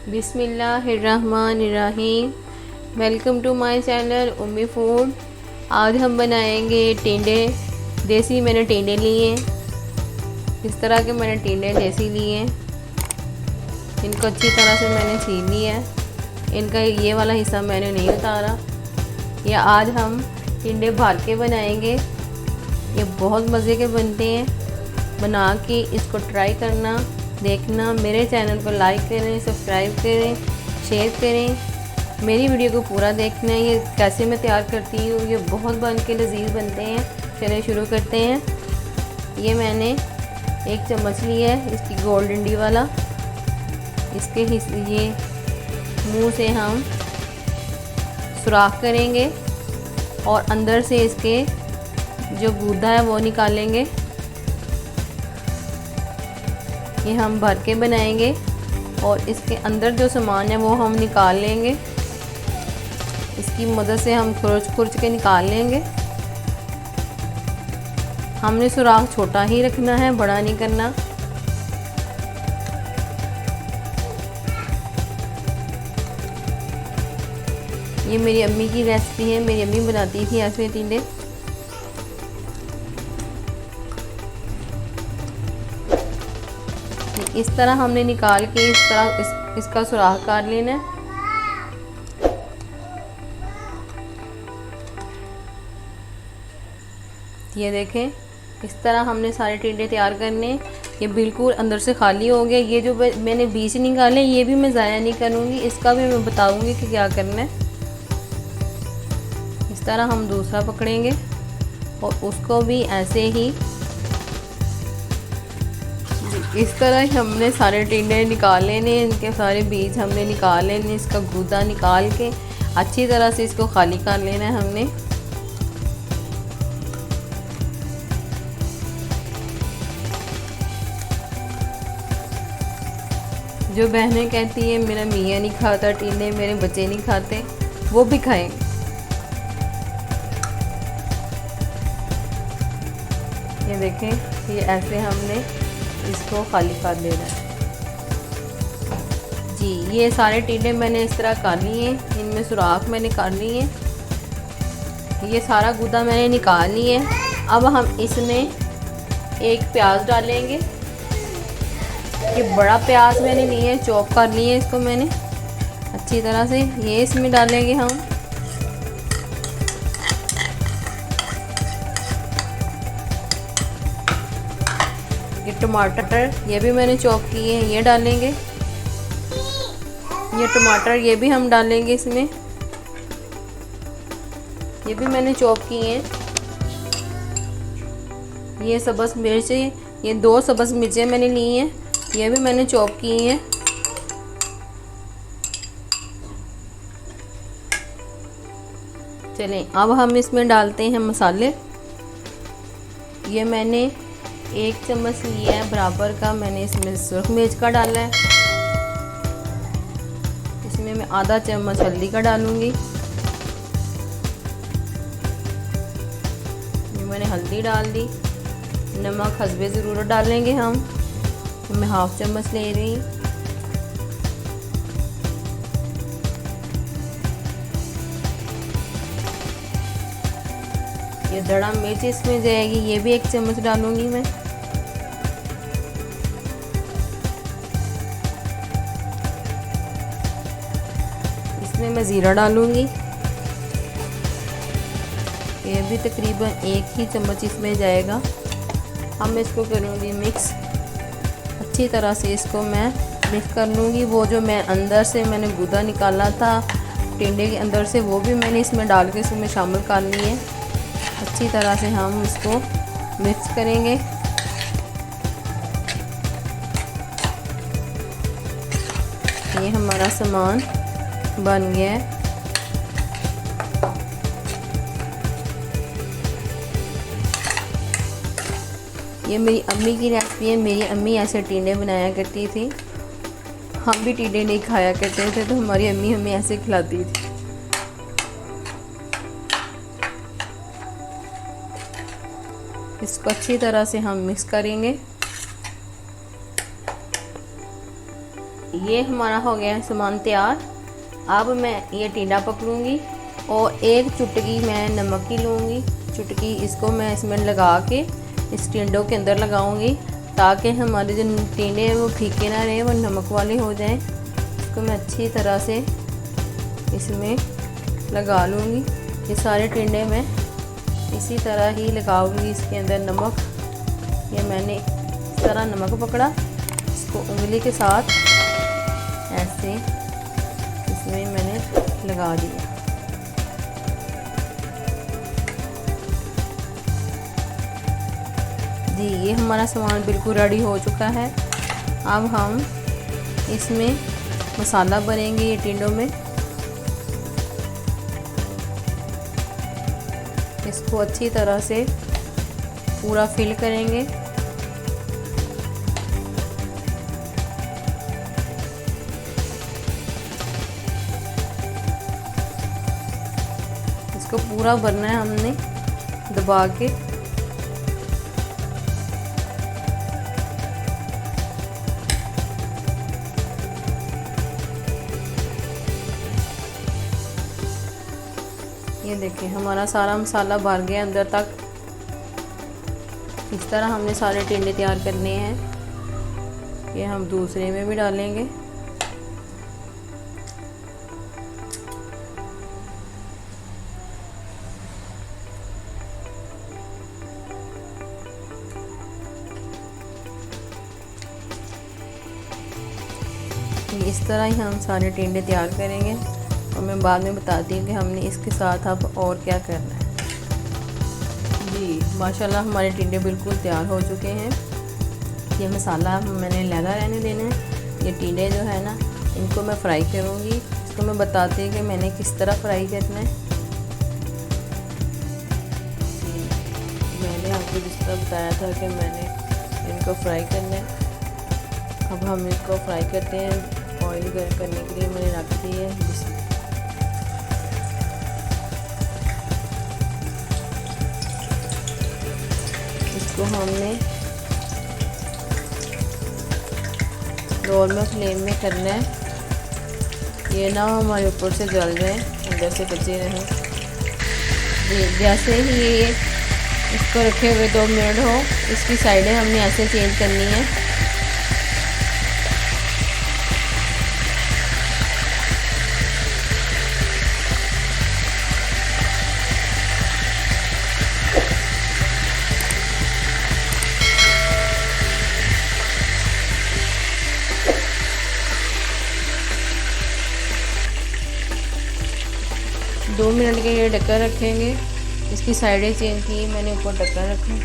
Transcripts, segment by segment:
बिस्मिल्लाहिर्रहमानिर्रहीम। Welcome to my channel Ummi food. आज हम बनाएंगे टिंडे। देसी मैंने टिंडे लिए हैं, इस तरह के मैंने टिंडे देसी लिए हैं। इनको अच्छी तरह से मैंने छील लिया है। इनका ये वाला हिस्सा मैंने नहीं उतारा। ये आज हम टिंडे भर के बनाएंगे। ये बहुत मज़े के बनते हैं। बना के इसको ट्राई करना, देखना। मेरे चैनल को लाइक करें, सब्सक्राइब करें, शेयर करें। मेरी वीडियो को पूरा देखना है। ये कैसे मैं तैयार करती हूँ, ये बहुत बन के लजीज बनते हैं। चलिए शुरू करते हैं। ये मैंने 1 चम्मच लिया है, इसकी गोल्ड डंडी वाला। इसके ये मुंह से हम सुराख करेंगे और अंदर से इसके जो गूदा है वो निकालेंगे। ये हम भर के बनाएंगे और इसके अंदर जो सामान है वो हम निकाल लेंगे। इसकी मदद से हम खुरच के निकाल लेंगे। हमने सुराख छोटा ही रखना है, बड़ा नहीं करना। ये मेरी अम्मी की रेसिपी है, मेरी अम्मी बनाती थी ऐसे टिंडे। इस तरह हमने निकाल के इस तरह इसका सुराख कर लेना है। ये देखें, इस तरह हमने सारे टिंडे तैयार करने। ये बिल्कुल अंदर से खाली हो गया। ये जो मैंने बीज निकाले ये भी मैं ज़ाया नहीं करूँगी, इसका भी मैं बताऊँगी कि क्या करना है। इस तरह हम दूसरा पकड़ेंगे और उसको भी ऐसे ही इस तरह हमने सारे टिंडे निकाल लेने। इनके सारे बीज हमने निकाल लेने। इसका गूदा निकाल के अच्छी तरह से इसको खाली कर लेना है हमने। जो बहनें कहती हैं मेरा मियाँ नहीं खाता टिंडे, मेरे बच्चे नहीं खाते, वो भी खाएं। ये देखें, ये ऐसे हमने इसको खाली कर देना है जी। ये सारे टिंडे मैंने इस तरह कर लिए हैं। इनमें सुराख मैंने कर लिए हैं। ये सारा गूदा मैंने निकाल लिया है। अब हम इसमें 1 प्याज डालेंगे। ये बड़ा प्याज मैंने लिए है, चॉप कर लिए इसको मैंने अच्छी तरह से। ये इसमें डालेंगे हम। ये टमाटर ये भी मैंने चॉप किए हैं, ये डालेंगे। ये टमाटर ये भी हम डालेंगे इसमें। ये भी मैंने चॉप किए हैं। ये सब्ज़ मिर्च, ये 2 सब्ज़ मिर्चें मैंने ली हैं, ये भी मैंने चॉप की हैं। चलें अब हम इसमें डालते हैं मसाले। ये मैंने 1 चम्मच लिया है बराबर का, मैंने इसमें सुरख मिर्च का डाला है। इसमें मैं आधा चम्मच हल्दी का डालूंगी। ये मैंने हल्दी डाल दी। नमक हस्बे ज़रूरत डालेंगे हम। मैं 1/2 चम्मच ले रही हूँ। ये दड़ा मिर्च इसमें जाएगी, ये भी 1 चम्मच डालूंगी मैं। इसमें मैं ज़ीरा डालूंगी। ये भी तकरीबन 1 ही चम्मच इसमें जाएगा। अब मैं इसको करूँगी मिक्स। अच्छी तरह से इसको मैं मिक्स कर लूँगी। वो जो मैं अंदर से मैंने गूदा निकाला था टिंडे के अंदर से, वो भी मैंने इसमें डाल के इसमें शामिल कर लिए। अच्छी तरह से हम इसको मिक्स करेंगे। ये हमारा सामान बन गया है। ये मेरी अम्मी की रेसिपी है। मेरी अम्मी ऐसे टिंडे बनाया करती थी। हम भी टिंडे नहीं खाया करते थे तो हमारी अम्मी हमें ऐसे खिलाती थी। इसको अच्छी तरह से हम मिक्स करेंगे। ये हमारा हो गया है सामान तैयार। अब मैं ये टिंडा पकड़ूंगी और एक चुटकी मैं नमक की लूँगी। चुटकी इसको मैं इसमें लगा के इस टिंडों के अंदर लगाऊंगी, ताकि हमारे जो टिंडे हैं वो फीके ना रहे, वो नमक वाले हो जाएं। इसको मैं अच्छी तरह से इसमें लगा लूँगी। ये सारे टिंडे मैं इसी तरह ही लगाऊंगी इसके अंदर नमक। ये मैंने इस तरह नमक पकड़ा, इसको उंगली के साथ ऐसे इसमें मैंने लगा दिया। जी ये हमारा सामान बिल्कुल रेडी हो चुका है। अब हम इसमें मसाला भरेंगे ये टिंडों में। इसको अच्छी तरह से पूरा फिल करेंगे। इसको पूरा भरना है हमने दबा के। ये देखिए हमारा सारा मसाला भर गया अंदर तक। इस तरह हमने सारे टिंडे तैयार करने हैं। ये हम दूसरे में भी डालेंगे। इस तरह ही हम सारे टिंडे तैयार करेंगे और मैं बाद में बताती हूँ कि हमने इसके साथ अब और क्या करना है। जी माशाल्लाह हमारे टिंडे बिल्कुल तैयार हो चुके हैं। ये मसाला मैंने लगा रहने देना है। ये टिंडे जो है ना, इनको मैं फ्राई करूँगी। इसको मैं बताती हूँ कि मैंने किस तरह फ्राई करना है। मैंने आपको जिस तरह बताया था कि मैंने इनको फ्राई करना है। अब हम इसको फ्राई करते हैं। ऑयल गर्म करने के लिए मैंने रख दी है। इसको हमने नॉर्मल फ्लेम में करना है। ये ना हमारे ऊपर से जल जाए, अंदर से कच्चे रहें। जैसे ही ये इसको रखे हुए 2 मिनट हो, इसकी साइडें हमने ऐसे चेंज करनी है। दो मिनट के लिए ढक्कन रखेंगे। इसकी साइडें चेंज की मैंने, ऊपर ढक्कन रखा।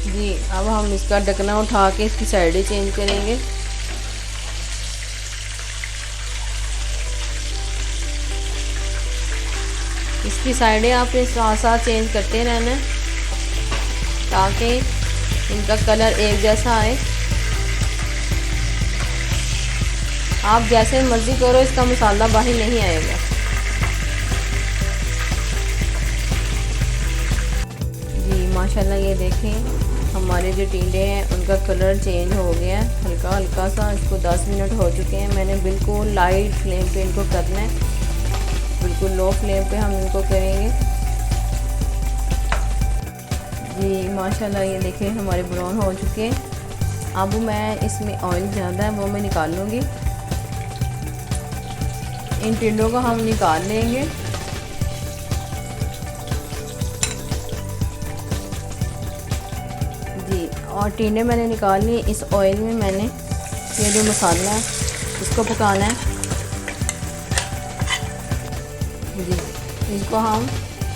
जी अब हम इसका ढक्कना उठा के इसकी साइडें चेंज करेंगे। इसकी साइडें आपने साथ साथ चेंज करते रहना है, ताकि इनका कलर एक जैसा आए। आप जैसे मर्ज़ी करो, इसका मसाला बाहर नहीं आएगा। माशाल्लाह ये देखें हमारे जो टिंडे हैं उनका कलर चेंज हो गया है हल्का हल्का सा। इसको 10 मिनट हो चुके हैं। मैंने बिल्कुल लाइट फ्लेम पे इनको करना है, बिल्कुल लो फ्लेम पे हम इनको करेंगे। जी माशाल्लाह ये देखें हमारे ब्राउन हो चुके हैं। अब मैं इसमें ऑयल ज़्यादा है वो मैं निकाल लूँगी। इन टिंडों को हम निकाल लेंगे। और टिंडे मैंने निकाल लिए। इस ऑयल में मैंने ये जो मसाला है इसको पकाना है। जी इसको हम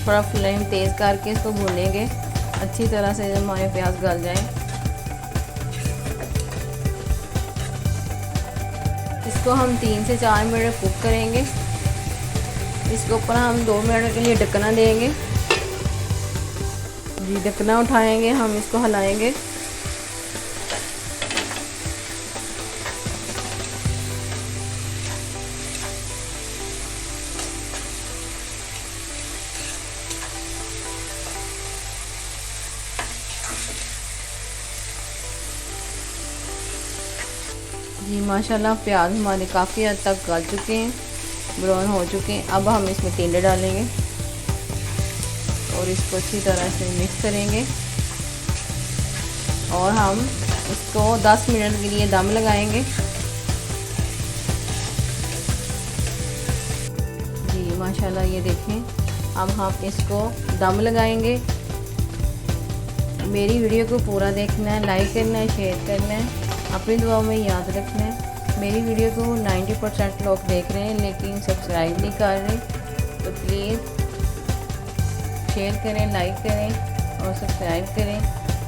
थोड़ा फ्लेम तेज़ करके इसको भूनेंगे अच्छी तरह से, जब हमारे प्याज गल जाए। इसको हम 3 से 4 मिनट कुक करेंगे। इसके ऊपर हम 2 मिनट के लिए ढकना देंगे। जी ढकना उठाएंगे, हम इसको हिलाएंगे। जी माशाल्लाह प्याज हमारे काफ़ी हद तक गल चुके हैं, ब्राउन हो चुके हैं। अब हम इसमें टिंडे डालेंगे और इसको अच्छी तरह से मिक्स करेंगे और हम इसको 10 मिनट के लिए दम लगाएंगे। जी माशाल्लाह ये देखें, अब हम इसको दम लगाएंगे। मेरी वीडियो को पूरा देखना है, लाइक करना है, शेयर करना है, अपनी दुआओं में याद रखना है। मेरी वीडियो को 90% लोग देख रहे हैं लेकिन सब्सक्राइब नहीं कर रहे, तो प्लीज़ शेयर करें, लाइक करें और सब्सक्राइब करें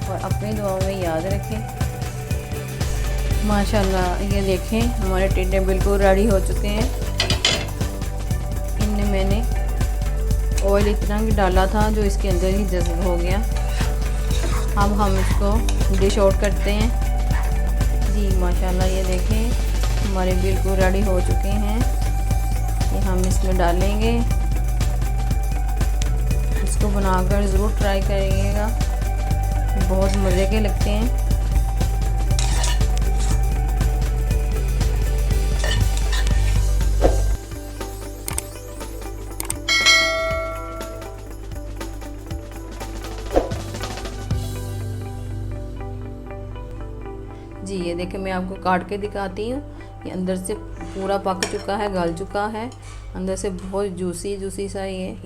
और अपनी दुआओं में याद रखें। माशाल्लाह ये देखें, हमारे टिंडे बिल्कुल रेडी हो चुके हैं। इनमें मैंने ऑयल इतना ही डाला था जो इसके अंदर ही जज़ब हो गया। अब हम इसको डिश आउट करते हैं। जी माशाल्लाह ये देखें, हमारे बिल्कुल रेडी हो चुके हैं। ये हम इसमें डालेंगे, इसको बनाकर ज़रूर ट्राई करिएगा, बहुत मज़े के लगते हैं। जी ये देखें, मैं आपको काट के दिखाती हूँ। ये अंदर से पूरा पक चुका है, गल चुका है, अंदर से बहुत जूसी सा ये